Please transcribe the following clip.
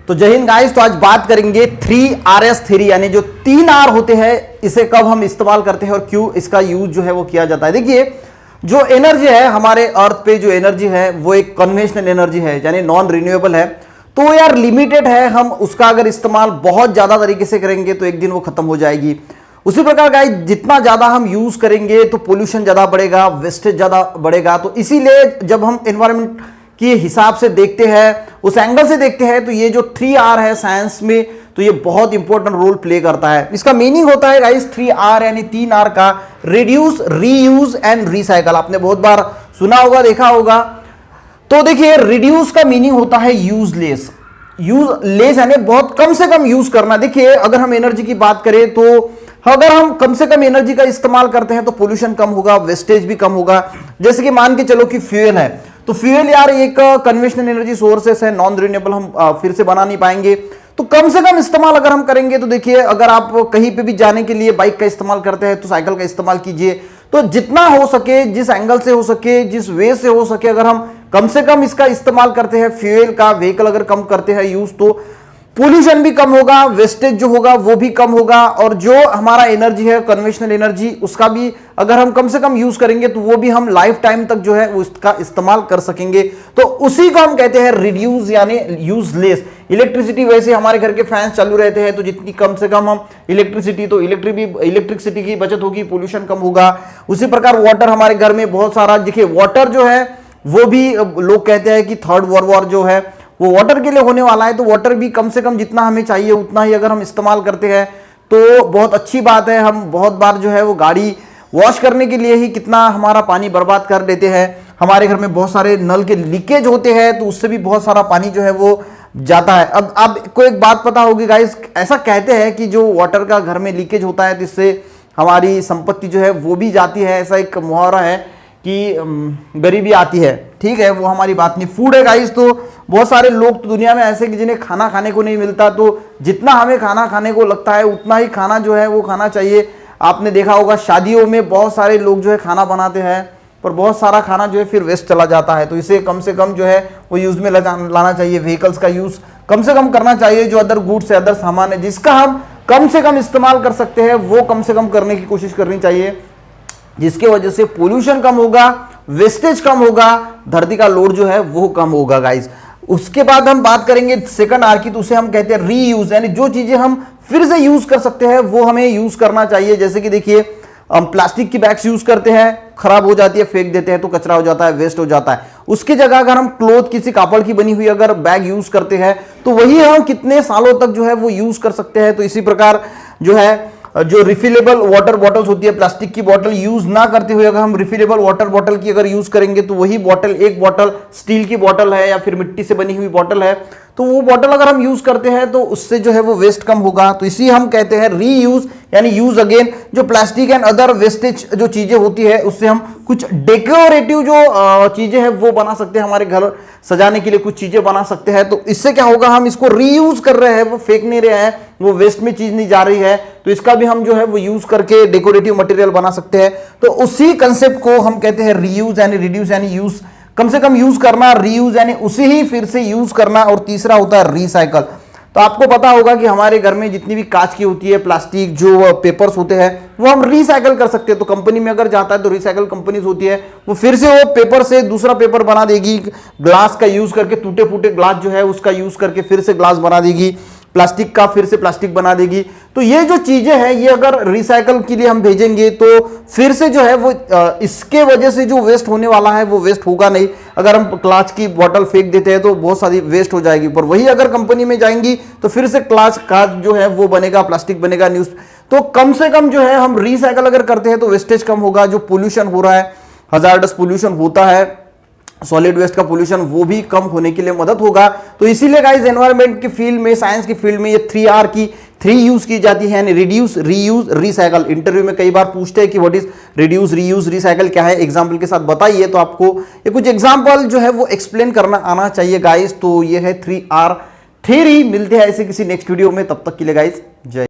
तो जय हिंद गाइस। तो आज बात करेंगे 3Rs थ्योरी, यानी जो 3R होते हैं इसे कब हम इस्तेमाल करते हैं और क्यों इसका यूज जो है वो किया जाता है। देखिए, जो एनर्जी है हमारे अर्थ पे, जो एनर्जी है वो एक कन्वेंशनल एनर्जी है, यानी नॉन रिन्यूएबल है। तो यार लिमिटेड है, हम उसका अगर इस्तेमाल बहुत ज्यादा तरीके से करेंगे तो एक दिन वो खत्म हो जाएगी। उसी प्रकार गाइस, जितना ज्यादा हम यूज करेंगे तो पोल्यूशन ज्यादा बढ़ेगा, वेस्टेज ज्यादा बढ़ेगा। तो इसीलिए जब हम एनवायरमेंट के हिसाब से देखते हैं, उस एंगल से देखते हैं, तो ये जो 3R है साइंस में, तो ये बहुत इंपॉर्टेंट रोल प्ले करता है। इसका मीनिंग होता है गाइस 3R यानी 3R का रिड्यूस, रीयूज एंड रिसाइकल। आपने बहुत बार सुना होगा, देखा होगा। तो देखिए, रिड्यूस का मीनिंग होता है यूजलेस। यूजलेस यानी बहुत कम से कम यूज करना। देखिए, अगर हम एनर्जी की बात करें तो अगर हम कम से कम एनर्जी का इस्तेमाल करते हैं तो पोल्यूशन कम होगा, वेस्टेज भी कम होगा। जैसे कि मान के चलो कि फ्यूल है, तो फ्यूल यार एक कन्वेंशनल एनर्जी सोर्सेस है, नॉन रिन्यूएबल, हम फिर से बना नहीं पाएंगे। तो कम से कम इस्तेमाल अगर हम करेंगे तो देखिए, अगर आप कहीं पे भी जाने के लिए बाइक का इस्तेमाल करते हैं तो साइकिल का इस्तेमाल कीजिए। तो जितना हो सके, जिस एंगल से हो सके, जिस वे से हो सके, अगर हम कम से कम इसका इस्तेमाल करते हैं, फ्यूल का व्हीकल अगर कम करते हैं यूज, तो पोल्यूशन भी कम होगा, वेस्टेज जो होगा वो भी कम होगा, और जो हमारा एनर्जी है कन्वेंशनल एनर्जी, उसका भी अगर हम कम से कम यूज करेंगे तो वो भी हम लाइफ टाइम तक जो है वो इसका इस्तेमाल कर सकेंगे। तो उसी को हम कहते हैं रिड्यूस यानी यूजलेस। इलेक्ट्रिसिटी, वैसे हमारे घर के फैंस चालू रहते हैं तो जितनी कम से कम हम इलेक्ट्रिसिटी, तो इलेक्ट्रिसिटी की बचत होगी, पोल्यूशन कम होगा। उसी प्रकार वाटर, हमारे घर में बहुत सारा, देखिए वाटर जो है वो भी लोग कहते हैं कि थर्ड वर्ल्ड वॉर जो है वो वाटर के लिए होने वाला है। तो वाटर भी कम से कम जितना हमें चाहिए उतना ही अगर हम इस्तेमाल करते हैं तो बहुत अच्छी बात है। हम बहुत बार जो है वो गाड़ी वॉश करने के लिए ही कितना हमारा पानी बर्बाद कर देते हैं। हमारे घर में बहुत सारे नल के लीकेज होते हैं तो उससे भी बहुत सारा पानी जो है वो जाता है। अब आपको एक बात पता होगी गाइस, ऐसा कहते हैं कि जो वाटर का घर में लीकेज होता है तो इससे हमारी संपत्ति जो है वो भी जाती है। ऐसा एक मुहावरा है कि गरीबी आती है। ठीक है, वो हमारी बात नहीं। फूड है गाइस, तो बहुत सारे लोग तो दुनिया में ऐसे कि जिन्हें खाना खाने को नहीं मिलता, तो जितना हमें खाना खाने को लगता है उतना ही खाना जो है वो खाना चाहिए। आपने देखा होगा शादियों में बहुत सारे लोग जो है खाना बनाते हैं, पर बहुत सारा खाना जो है फिर वेस्ट चला जाता है। तो इसे कम से कम जो है वो यूज में लाना चाहिए। व्हीकल्स का यूज कम से कम करना चाहिए। जो अदर गुड्स है, अदर सामान है, जिसका हम कम से कम इस्तेमाल कर सकते हैं वो कम से कम करने की कोशिश करनी चाहिए, जिसके वजह से पोल्यूशन कम होगा, वेस्टेज कम होगा, धरती का लोड जो है वो कम होगा गाइस। उसके बाद हम बात करेंगे सेकंड आर की, तो उसे हम कहते हैं रीयूज, यानी जो चीजें हम फिर से यूज कर सकते हैं वो हमें यूज करना चाहिए। जैसे कि देखिए, हम प्लास्टिक की बैग्स यूज करते हैं, खराब हो जाती है, फेंक देते हैं तो कचरा हो जाता है, वेस्ट हो जाता है। उसकी जगह अगर हम क्लोथ, किसी कापड़ की बनी हुई अगर बैग यूज करते हैं तो वही हम कितने सालों तक जो है वो यूज कर सकते हैं। तो इसी प्रकार जो है, जो रिफिलेबल वाटर बॉटल्स होती है, प्लास्टिक की बोतल यूज ना करते हुए अगर हम रिफिलेबल वाटर बॉटल की अगर यूज करेंगे तो वही बोतल, एक बोतल स्टील की बोतल है या फिर मिट्टी से बनी हुई बोतल है, तो वो बोतल अगर हम यूज करते हैं तो उससे जो है वो वेस्ट कम होगा। तो इसी हम कहते हैं रीयूज यानी यूज अगेन। जो प्लास्टिक एंड अदर वेस्टेज जो चीजें होती है उससे हम कुछ डेकोरेटिव जो चीजें हैं वो बना सकते हैं, हमारे घर सजाने के लिए कुछ चीजें बना सकते हैं। तो इससे क्या होगा, हम इसको रीयूज कर रहे हैं, वो फेंक नहीं रहे हैं, वो वेस्ट में चीज नहीं जा रही है। तो इसका भी हम जो है वो यूज करके डेकोरेटिव मटेरियल बना सकते हैं। तो उसी कंसेप्ट को हम कहते हैं रीयूज यानी रिड्यूस यानी यूज, कम से कम यूज करना, रीयूज यानी उसे ही फिर से यूज करना, और तीसरा होता है रिसाइकल। तो आपको पता होगा कि हमारे घर में जितनी भी कांच की होती है, प्लास्टिक, जो पेपर्स होते हैं, वो हम रिसाइकल कर सकते हैं। तो कंपनी में अगर जाता है तो रिसाइकल कंपनीज होती है, वो फिर से वो पेपर से दूसरा पेपर बना देगी। ग्लास का यूज करके, टूटे फूटे ग्लास जो है उसका यूज करके फिर से ग्लास बना देगी। प्लास्टिक का फिर से प्लास्टिक बना देगी। तो ये जो चीजें हैं ये अगर रिसाइकल के लिए हम भेजेंगे तो फिर से जो है वो इसके वजह से जो वेस्ट होने वाला है वो वेस्ट होगा नहीं। अगर हम कांच की बोतल फेंक देते हैं तो बहुत सारी वेस्ट हो जाएगी, पर वही अगर कंपनी में जाएंगी तो फिर से कांच जो है वो बनेगा, प्लास्टिक बनेगा, न्यूज। तो कम से कम जो है हम रिसाइकल अगर करते हैं तो वेस्टेज कम होगा। जो पोल्यूशन हो रहा है, हजार्डस पोल्यूशन होता है, सॉलिड वेस्ट का पोल्यूशन, वो भी कम होने के लिए मदद होगा। तो इसीलिए गाइस एनवायरनमेंट की फील्ड में, साइंस की फील्ड में ये 3R की 3 यूज की जाती है, यानी रिड्यूस, रीयूज, रिसाइकल। इंटरव्यू में कई बार पूछते हैं कि what is reduce, reuse, recycle क्या है, एग्जांपल के साथ बताइए। तो आपको ये कुछ एग्जांपल जो है वो एक्सप्लेन करना आना चाहिए गाइस। तो ये है 3R थ्योरी। मिलते हैं ऐसे किसी नेक्स्ट वीडियो में, तब तक के लिए गाइस जय।